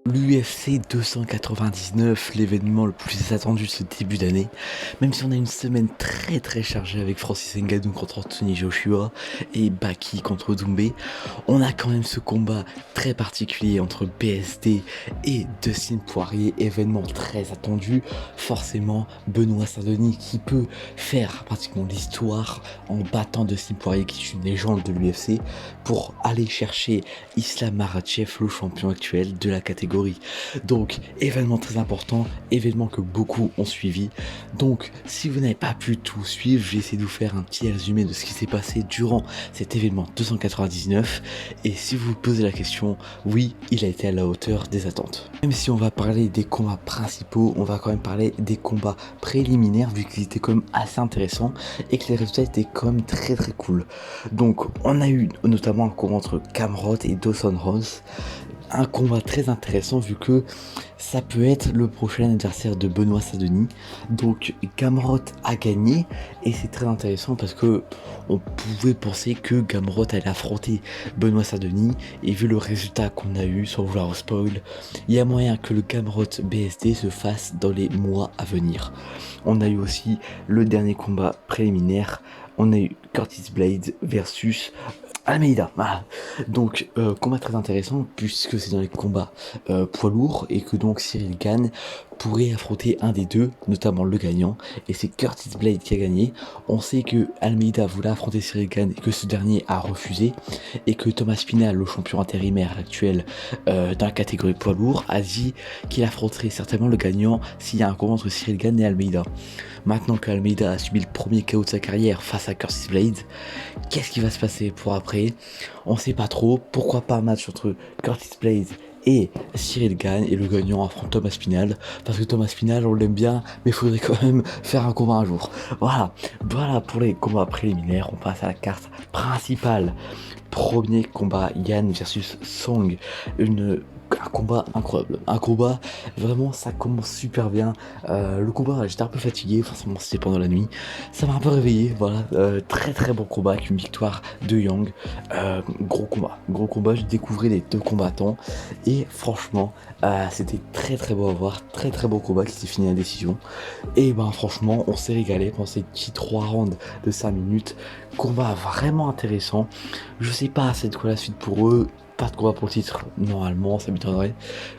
L'UFC 299, l'événement le plus attendu de ce début d'année. Même si on a une semaine très chargée avec Francis Ngannou contre Anthony Joshua et Baki contre Doumbé, on a quand même ce combat très particulier entre BSD et Dustin Poirier, événement très attendu. Forcément, Benoît Saint-Denis qui peut faire pratiquement l'histoire en battant Dustin Poirier, qui est une légende de l'UFC, pour aller chercher Islam Makhachev, le champion actuel de la catégorie. Donc, événement très important, événement que beaucoup ont suivi. Donc, si vous n'avez pas pu tout suivre, j'ai essayé de vous faire un petit résumé de ce qui s'est passé durant cet événement 299. Et si vous vous posez la question, oui, il a été à la hauteur des attentes. Même si on va parler des combats principaux, on va quand même parler des combats préliminaires, vu qu'ils étaient quand même assez intéressants et que les résultats étaient quand même très cool. Donc, on a eu notamment un combat entre Gamrot et Dawson Rhodes. Un combat très intéressant vu que ça peut être le prochain adversaire de Benoît Saint-Denis. Donc Gamrot a gagné et c'est très intéressant parce que on pouvait penser que Gamrot allait affronter Benoît Saint-Denis, et vu le résultat qu'on a eu, sans vouloir spoil, il y a moyen que le Gamrot BSD se fasse dans les mois à venir. On a eu aussi le dernier combat préliminaire, on a eu Curtis Blades versus Almeida. Voilà. Donc combat très intéressant puisque c'est dans les combats poids lourds et que donc Cyril Gane pourrait affronter un des deux, notamment le gagnant, et c'est Curtis Blade qui a gagné. On sait que Almeida voulait affronter Cyril Gane et que ce dernier a refusé, et que Thomas Pinal, le champion intérimaire actuel dans la catégorie poids lourd, a dit qu'il affronterait certainement le gagnant s'il y a un combat entre Cyril Gane et Almeida. Maintenant qu'Almeida a subi le premier KO de sa carrière face à Curtis Blade, qu'est-ce qui va se passer pour après? On sait pas trop. Pourquoi pas un match entre Curtis Blade et Cyril Gane, et le gagnant affronte Thomas Pinal, parce que Thomas Pinal on l'aime bien, mais il faudrait quand même faire un combat un jour. Voilà pour les combats préliminaires. On passe à la carte principale. Premier combat, Yan versus Song. Un combat incroyable, un combat vraiment, ça commence super bien. Le combat, j'étais un peu fatigué, forcément c'était pendant la nuit, ça m'a un peu réveillé. Voilà, très bon combat avec une victoire de Yang. Gros combat, je découvrais les deux combattants et franchement c'était très beau à voir, très beau combat qui s'est fini à la décision. Et ben franchement on s'est régalé pendant ces petits 3 rounds de 5 minutes. Combat vraiment intéressant. Je sais pas c'est de quoi la suite pour eux. Pas de combat pour le titre, normalement, ça m'étonnerait.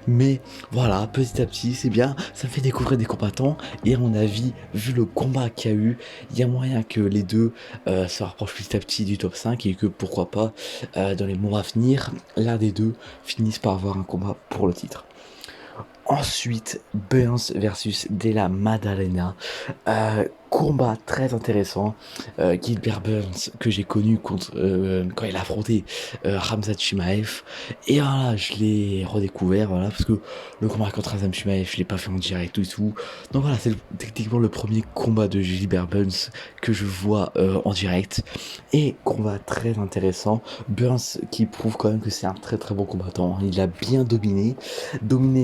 Mais voilà, petit à petit, c'est bien, ça me fait découvrir des combattants. Et à mon avis, vu le combat qu'il y a eu, il y a moyen que les deux se rapprochent petit à petit du top 5, et que pourquoi pas, dans les mois à venir, l'un des deux finisse par avoir un combat pour le titre. Ensuite, Burns versus Della Maddalena. Combat très intéressant. Gilbert Burns, que j'ai connu contre, quand il a affronté Khamzat Chimaev. Et voilà, je l'ai redécouvert, voilà, parce que le combat contre Khamzat Chimaev, je l'ai pas fait en direct et tout. Donc voilà, c'est techniquement le premier combat de Gilbert Burns que je vois en direct. Et combat très intéressant. Burns qui prouve quand même que c'est un très bon combattant. Il a bien dominé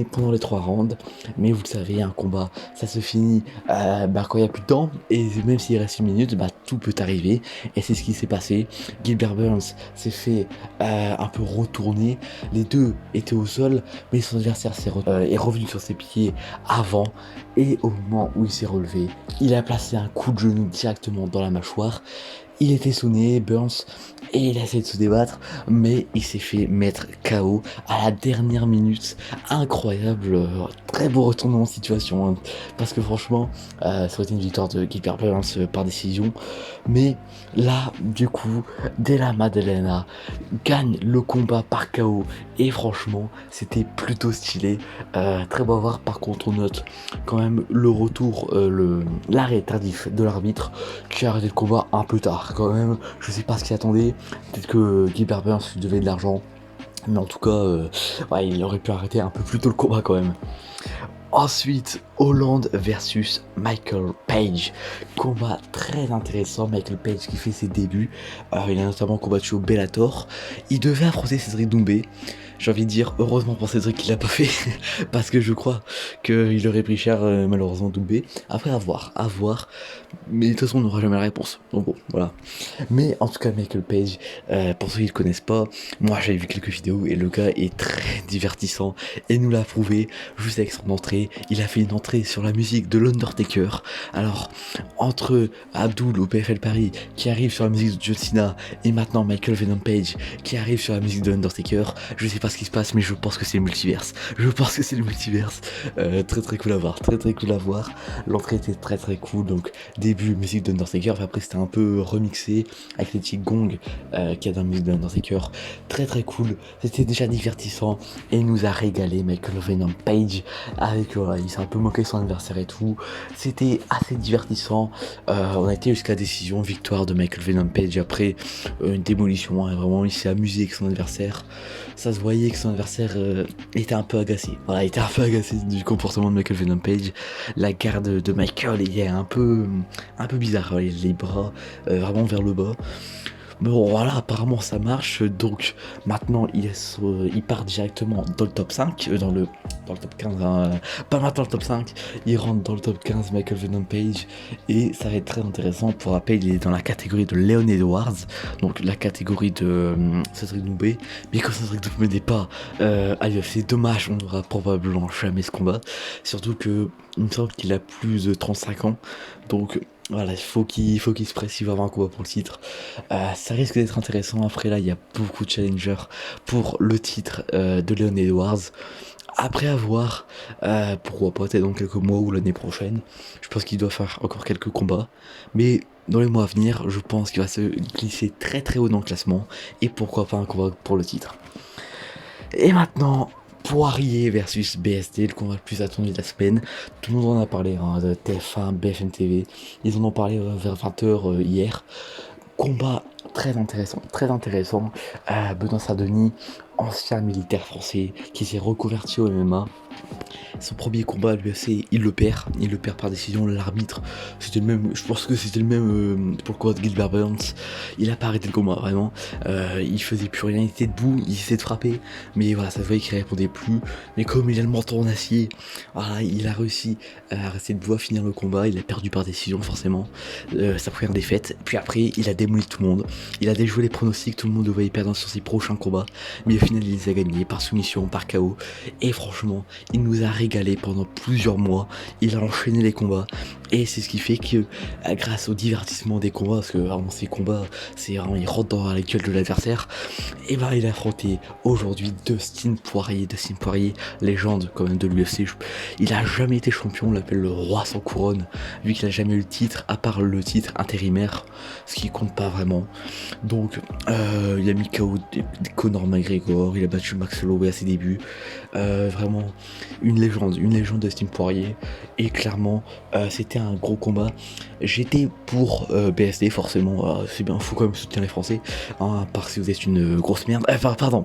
pendant les 3 rounds. Mais vous le savez, un combat, ça se finit quand il n'y a plus de temps. Et même s'il reste 1 minute, tout peut arriver. Et c'est ce qui s'est passé. Gilbert Burns s'est fait un peu retourner. Les deux étaient au sol, mais son adversaire est revenu sur ses pieds avant. Et au moment où il s'est relevé, il a placé un coup de genou directement dans la mâchoire. Il était sonné, Burns, et il a essayé de se débattre, mais il s'est fait mettre KO à la dernière minute. Incroyable, très beau retournement de situation, hein, parce que franchement, ça aurait été une victoire de Gilbert Burns par décision. Mais là, du coup, Della Maddalena gagne le combat par KO, et franchement, c'était plutôt stylé. Très beau à voir. Par contre, on note quand même le retour, l'arrêt tardif de l'arbitre qui a arrêté le combat un peu tard quand même. Je sais pas ce qu'il attendait, peut-être que Gilbert Burns lui devait de l'argent, mais en tout cas ouais, il aurait pu arrêter un peu plus tôt le combat quand même. Ensuite, Hollande versus Michael Page. Combat très intéressant. Michael Page qui fait ses débuts. Il a notamment combattu au Bellator. Il devait affronter Cédric Doumbé. J'ai envie de dire heureusement pour Cédric qu'il l'a pas fait. Parce que je crois qu'il aurait pris cher malheureusement Doumbé. Après à voir. Mais de toute façon on n'aura jamais la réponse. Donc bon, voilà. Mais en tout cas Michael Page, pour ceux qui ne le connaissent pas, moi j'avais vu quelques vidéos et le gars est très divertissant. Et nous l'a prouvé juste avec son entrée. Il a fait une entrée sur la musique de l'Undertaker. Alors, entre Abdul au PFL Paris qui arrive sur la musique de John Cena et maintenant Michael Venom Page qui arrive sur la musique de l'Undertaker, je sais pas ce qui se passe, mais je pense que c'est le multiverse. Très cool à voir, très cool à voir. L'entrée était très cool, donc début musique de l'Undertaker, après c'était un peu remixé avec les petits gongs qu'il y a dans la musique de l'Undertaker. Très cool, c'était déjà divertissant et il nous a régalé Michael Venom Page avec il s'est un peu moqué de son adversaire et tout. C'était assez divertissant. On a été jusqu'à la décision, victoire de Michael Venom Page après une démolition. Vraiment, il s'est amusé avec son adversaire. Ça se voyait que son adversaire était un peu agacé. Voilà, il était un peu agacé du comportement de Michael Venom Page. La garde de Michael est un peu bizarre. Les bras vraiment vers le bas. Mais bon, voilà, apparemment ça marche, donc maintenant il part directement dans le top 5, dans le top 15, pas maintenant le top 5, il rentre dans le top 15 Michael Venom Page, et ça va être très intéressant. Pour rappel, il est dans la catégorie de Leon Edwards, donc la catégorie de Cédric Doumbé, mais quand Cédric Doumbé n'est pas à l'UFC, dommage, on n'aura probablement jamais ce combat, surtout que il me semble qu'il a plus de 35 ans, donc voilà, il faut qu'il se presse, il va avoir un combat pour le titre. Ça risque d'être intéressant. Après là, il y a beaucoup de challengers pour le titre de Leon Edwards. Après avoir, pourquoi pas, peut-être dans quelques mois ou l'année prochaine. Je pense qu'il doit faire encore quelques combats. Mais dans les mois à venir, je pense qu'il va se glisser très haut dans le classement. Et pourquoi pas un combat pour le titre. Et maintenant, Poirier versus BSD, le combat le plus attendu de la semaine. Tout le monde en a parlé, de TF1, BFM TV. Ils en ont parlé vers 20h hier. Combat très intéressant. Benoît Saint-Denis, ancien militaire français qui s'est reconverti au MMA. Son premier combat à l'UFC, il le perd par décision. L'arbitre, c'était le même, je pense que c'était le même pour le combat de Gilbert Burns. Il a pas arrêté le combat, vraiment. Il faisait plus rien, il était debout, il essayait de frapper, mais voilà, ça se voyait qu'il répondait plus. Mais comme il a le menton en acier, voilà, il a réussi à rester debout, à finir le combat. Il a perdu par décision, forcément, sa première défaite. Puis après, il a démoli tout le monde. Il a déjoué les pronostics, tout le monde le voyait perdre sur ses prochains combats. Mais au final, il les a gagnés par soumission, par KO. Et franchement, il nous a régalé pendant plusieurs mois. Il a enchaîné les combats et c'est ce qui fait que grâce au divertissement des combats, parce que vraiment ces combats, c'est vraiment, il rentre dans la gueule de l'adversaire, et ben il a affronté aujourd'hui Dustin Poirier, légende quand même de l'UFC. Il a jamais été champion, on l'appelle le roi sans couronne, vu qu'il a jamais eu le titre à part le titre intérimaire, ce qui compte pas vraiment. Donc il a mis KO Conor McGregor, il a battu Max Holloway à ses débuts. Vraiment une légende Dustin Poirier, et clairement c'était un gros combat. J'étais pour BSD forcément, c'est bien, faut quand même soutenir les Français, à part si vous êtes une grosse merde.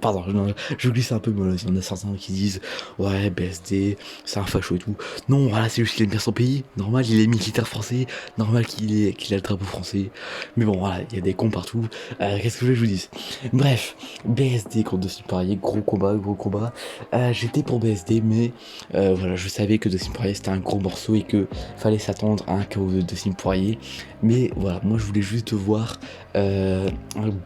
Pardon, je glisse un peu, mais il y en a certains qui disent ouais BSD c'est un facho et tout. Non, voilà, c'est juste qu'il aime bien son pays, normal, il est militaire français, normal qu'il a le drapeau français, mais bon voilà, il y a des cons partout. Qu'est-ce que je vous dise? Bref, BSD contre Dustin Poirier, gros combat. J'étais pour BSD, mais voilà, je savais que Dustin Poirier c'était un gros morceau et que fallait s'attendre à un KO de Dustin Poirier. Mais voilà, moi je voulais juste voir un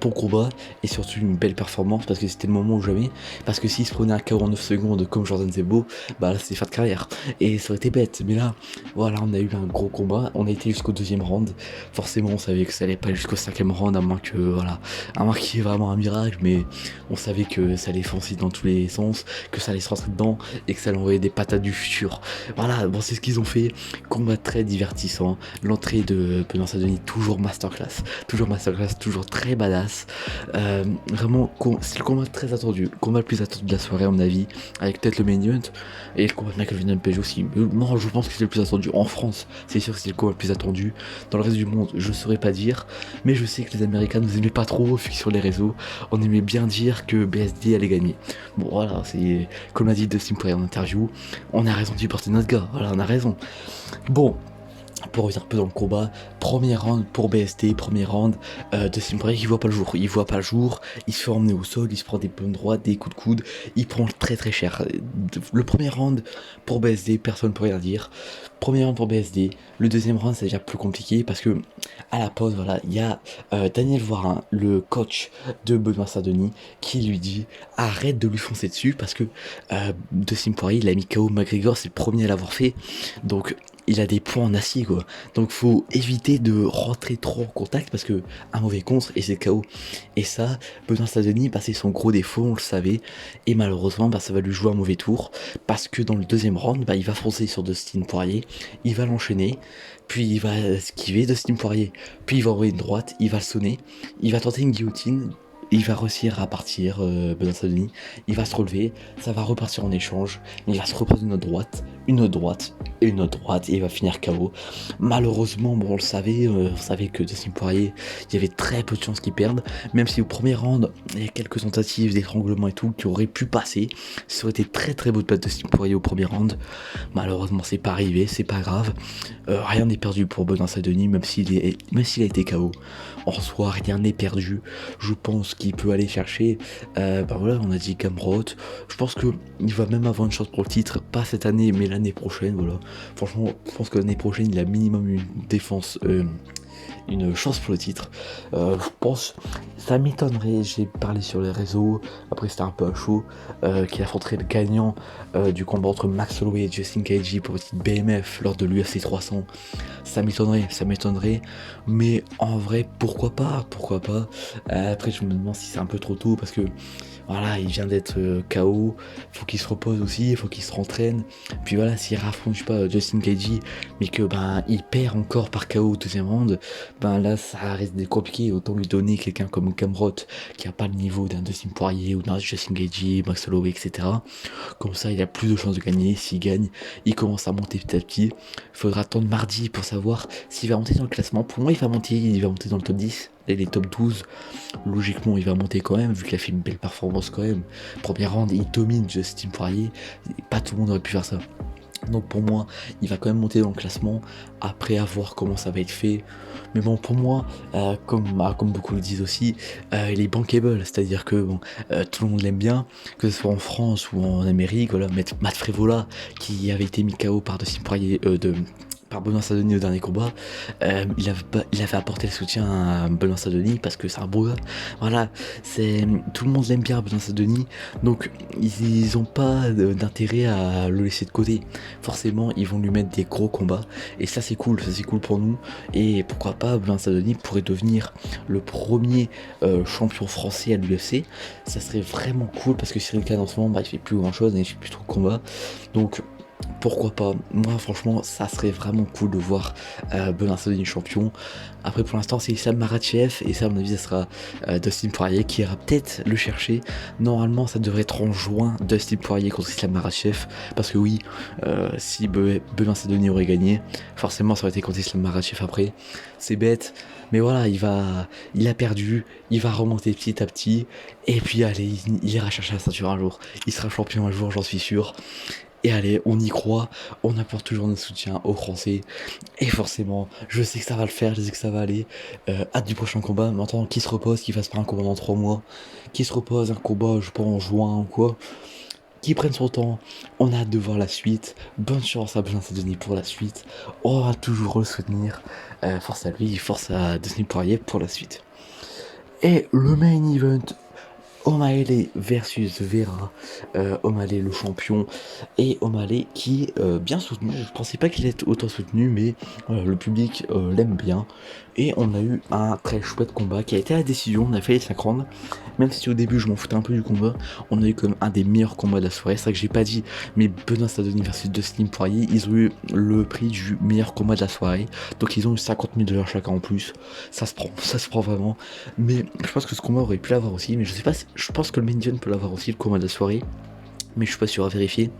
bon combat et surtout une belle performance, parce que c'était le moment ou jamais. Parce que s'il se prenait un KO en 9 secondes comme Jordan Zebo, bah là c'était fin de carrière et ça aurait été bête. Mais là, voilà, on a eu un gros combat, on a été jusqu'au deuxième round. Forcément, on savait que ça allait pas jusqu'au cinquième round, à moins qu'il y ait vraiment un miracle, mais on savait que ça allait foncer dans tous les sens, que ça allait se rentrer dedans et que ça allait envoyer des patates du futur. Voilà, bon, c'est ce qu'ils ont fait. Combat très divertissant. L'entrée de Benoît Saint-Denis, toujours masterclass, toujours très badass. Vraiment, c'est le combat très attendu, le combat le plus attendu de la soirée à mon avis, avec peut-être le main event et le combat de Michael Venom Page aussi. Mais non, je pense que c'est le plus attendu en France. C'est sûr que c'est le combat le plus attendu. Dans le reste du monde, je saurais pas dire, mais je sais que les Américains nous aimaient pas trop sur les réseaux. On aimait bien dire que BSD BSD allait gagner. Bon voilà, c'est comme l'a dit Dustin Poirier en interview, on a raison de supporter notre gars, voilà, on a raison. Bon, pour revenir un peu dans le combat, premier round pour BSD, premier round, Dustin Poirier il voit pas le jour, il se fait emmener au sol, il se prend des pommes droites, des coups de coude, il prend très très cher. Le premier round pour BSD, personne peut rien dire. Premier round pour BSD, le deuxième round c'est déjà plus compliqué parce que à la pause, voilà, il y a Daniel Voirin, le coach de Benoît Saint-Denis, qui lui dit arrête de lui foncer dessus parce que Dustin Poirier il a mis KO McGregor, c'est le premier à l'avoir fait, donc il a des points en acier quoi. Donc faut éviter de rentrer trop en contact parce que un mauvais contre et c'est KO. Et ça, Benoît Saint-Denis, bah, c'est son gros défaut, on le savait. Et malheureusement, bah, ça va lui jouer un mauvais tour parce que dans le deuxième round, bah, il va foncer sur Dustin Poirier, il va l'enchaîner, puis il va esquiver Dustin Poirier, puis il va envoyer une droite, il va le sonner, il va tenter une guillotine. Il va réussir à partir, Benoît Saint-Denis, il va se relever, ça va repartir en échange, il va se reprendre une autre droite, et une autre droite, et il va finir KO. Malheureusement, bon, on savait que Dustin Poirier, il y avait très peu de chances qu'il perde, même si au premier round, il y a quelques tentatives d'étranglement et tout qui auraient pu passer, ça aurait été très très beau de battre Dustin Poirier au premier round. Malheureusement, c'est pas arrivé, c'est pas grave, rien n'est perdu pour Benoît Saint-Denis, même s'il a été KO. En soi, rien n'est perdu, je pense qu'il peut aller chercher, bah voilà, on a dit Gamrot, je pense qu'il va même avoir une chance pour le titre, pas cette année mais l'année prochaine, voilà. Franchement, je pense que l'année prochaine il a minimum une défense, une chance pour le titre. Je pense, ça m'étonnerait, j'ai parlé sur les réseaux, après c'était un peu à chaud, qu'il affronterait le gagnant du combat entre Max Holloway et Justin Gaethje pour le titre BMF lors de l'UFC 300. Ça m'étonnerait, mais en vrai, pourquoi pas. Après, je me demande si c'est un peu trop tôt parce que voilà, il vient d'être KO, faut qu'il se repose aussi, faut qu'il se rentraîne. Puis voilà, s'il affronte, je sais pas, Justin Gaethje, mais que ben il perd encore par KO au deuxième round, ben là ça risque d'être compliqué. Autant lui donner quelqu'un comme Gamrot qui a pas le niveau d'un Dustin Poirier ou d'un Justin Gaethje, Max Holloway, etc. Comme ça, il a plus de chances de gagner. S'il gagne, il commence à monter petit à petit. Il faudra attendre mardi pour savoir s'il va monter dans le classement. Pour moi, il va monter dans le top 10 et les top 12. Logiquement, il va monter quand même, vu qu'il a fait une belle performance quand même. Premier round, il domine Justin Poirier. Pas tout le monde aurait pu faire ça. Donc pour moi, il va quand même monter dans le classement, après à voir comment ça va être fait. Mais bon, pour moi, comme beaucoup le disent aussi, il est bankable, c'est-à-dire que bon, tout le monde l'aime bien, que ce soit en France ou en Amérique. Voilà, Matt Frevola, qui avait été mis KO par Dustin Poirier, par Benoît Saint-Denis au dernier combat, il avait apporté le soutien à Benoît Saint-Denis parce que c'est un beau gars. Voilà, tout le monde l'aime bien Benoît Saint-Denis, donc ils ont pas d'intérêt à le laisser de côté. Forcément, ils vont lui mettre des gros combats et ça c'est cool pour nous. Et pourquoi pas, Benoît Saint-Denis pourrait devenir le premier champion français à l'UFC. Ça serait vraiment cool parce que Cyril Gane en ce moment, bah, il fait plus grand chose et il fait plus trop de combats. Donc pourquoi pas, moi franchement ça serait vraiment cool de voir Benoît Saint-Denis champion. Après pour l'instant c'est Islam Makhachev et ça à mon avis ça sera Dustin Poirier qui ira peut-être le chercher. Normalement ça devrait être en juin, Dustin Poirier contre Islam Makhachev, parce que oui, si Benoît Saint-Denis aurait gagné, forcément ça aurait été contre Islam Makhachev après. C'est bête, mais voilà, il a perdu, il va remonter petit à petit, et puis allez, il ira chercher la ceinture un jour, il sera champion un jour, j'en suis sûr. Et allez, on y croit, on apporte toujours notre soutien aux Français. Et forcément, je sais que ça va le faire, je sais que ça va aller. Hâte du prochain combat. Maintenant, qui se repose, qui fasse pas un combat dans 3 mois. Qui se repose, un combat, je sais pas, en juin ou quoi. Qui prenne son temps. On a hâte de voir la suite. Bonne chance à Benoît Saint-Denis pour la suite. On va toujours le soutenir. Force à lui, force à Dustin Poirier pour la suite. Et le main event, O'Malley versus Vera. O'Malley le champion et O'Malley qui est bien soutenu. Je pensais pas qu'il était autant soutenu, mais le public l'aime bien. Et on a eu un très chouette combat qui a été à la décision. On a fait les 5 rounds. Même si au début je m'en foutais un peu du combat, on a eu comme un des meilleurs combats de la soirée. C'est vrai que j'ai pas dit, mais Benoît Saint-Denis versus Dustin Poirier, ils ont eu le prix du meilleur combat de la soirée. Donc ils ont eu 50 000 $ chacun en plus. Ça se prend vraiment. Mais je pense que ce combat aurait pu l'avoir aussi. Mais je sais pas, je pense que le main event peut l'avoir aussi, le combat de la soirée. mais je suis pas sûr à vérifier.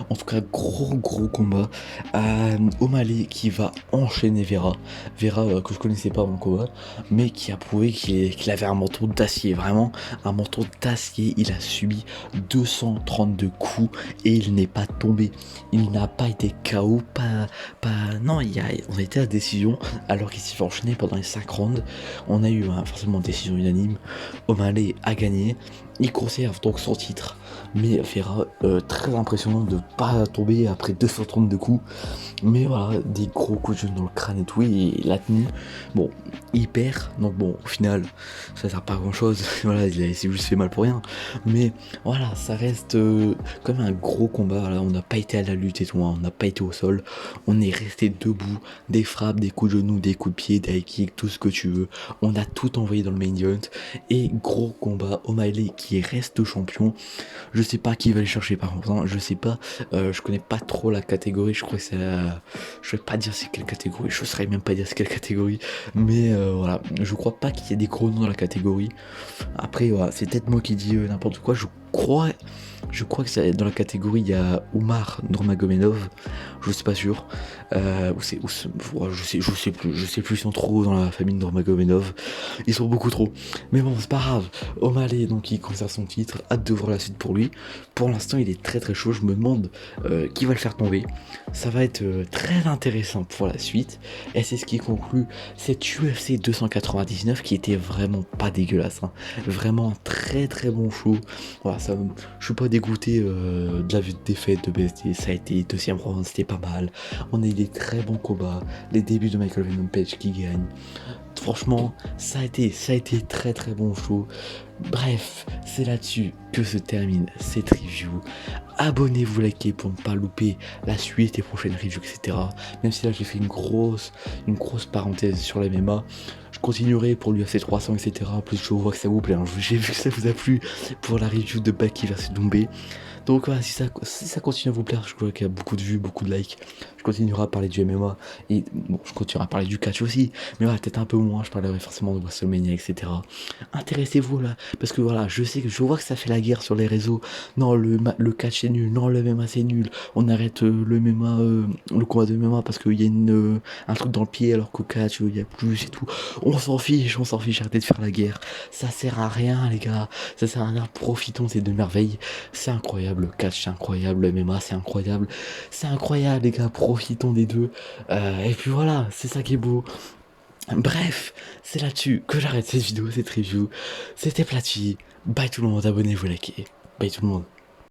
En tout cas, gros combat. O'Malley qui va enchaîner Vera. Vera que je connaissais pas avant le combat, mais qui a prouvé qu'il avait un menton d'acier. Vraiment, un menton d'acier. Il a subi 232 coups et il n'est pas tombé. Il n'a pas été KO. Non, on a été à décision alors qu'il s'est fait enchaîner pendant les 5 rounds. On a eu forcément décision unanime. O'Malley a gagné. Il conserve donc son titre, mais Vera, très impressionnant de pas tomber après 232 coups, mais voilà, des gros coups de genou dans le crâne et tout, et il a tenu. Bon, il perd, donc bon, au final, ça sert pas à grand chose, voilà, il s'est juste fait mal pour rien, mais voilà, ça reste comme un gros combat. Voilà, on n'a pas été à la lutte et tout, hein, on n'a pas été au sol, on est resté debout, des frappes, des coups de genoux, des coups de pied, des high kicks, tout ce que tu veux, on a tout envoyé dans le main event, et gros combat, O'Malley qui reste champion. Je sais pas qui va aller chercher par contre, hein, je sais pas, je connais pas trop la catégorie, je crois que c'est je vais pas dire c'est quelle catégorie, je saurais même pas dire c'est quelle catégorie, mais voilà, je crois pas qu'il y ait des gros noms dans la catégorie. Après voilà, c'est peut-être moi qui dis n'importe quoi, je crois que c'est dans la catégorie, il y a Umar Nurmagomedov, je suis pas sûr, je sais plus, ils sont trop dans la famille Nurmagomedov, ils sont beaucoup trop, mais bon c'est pas grave. O'Malley donc il conserve son titre, hâte de voir la suite pour lui. Pour l'instant il est très chaud, je me demande qui va le faire tomber, ça va être très intéressant pour la suite, et c'est ce qui conclut cette UFC 299 qui était vraiment pas dégueulasse, hein. Vraiment un très bon show. Voilà, je suis pas dégoûté de la défaite de BSD, ça a été deuxième round, c'était pas mal. On a eu des très bons combats, les débuts de Michael Venom Page qui gagne. Franchement, ça a été très bon show. Bref, c'est là-dessus que se termine cette review. Abonnez-vous, likez pour ne pas louper la suite et prochaines reviews, etc. Même si là j'ai fait une grosse parenthèse sur la MMA. Je continuerai pour l'UFC 300, etc. En plus je vois que ça vous plaît, hein. J'ai vu que ça vous a plu pour la review de Baki vs Doumbé. Donc voilà, si ça continue à vous plaire, je vois qu'il y a beaucoup de vues, beaucoup de likes. Je continuerai à parler du MMA et bon, je continuerai à parler du catch aussi. Mais voilà, peut-être un peu moins, je parlerai forcément de WrestleMania, etc. Intéressez-vous là, parce que voilà, je vois que ça fait la guerre sur les réseaux. Non, le catch c'est nul, non, le MMA c'est nul. On arrête le MMA, le combat de MMA parce qu'il y a un truc dans le pied alors qu'au catch il y a plus et tout. On s'en fiche, arrêtez de faire la guerre. Ça sert à rien les gars, ça sert à rien, profitons de ces deux merveilles. C'est incroyable, le catch c'est incroyable, le MMA c'est incroyable les gars, profitons des deux. Et puis voilà, c'est ça qui est beau. Bref, c'est là-dessus que j'arrête cette vidéo, cette review. C'était Platy, bye tout le monde, abonnez-vous, likez, bye tout le monde.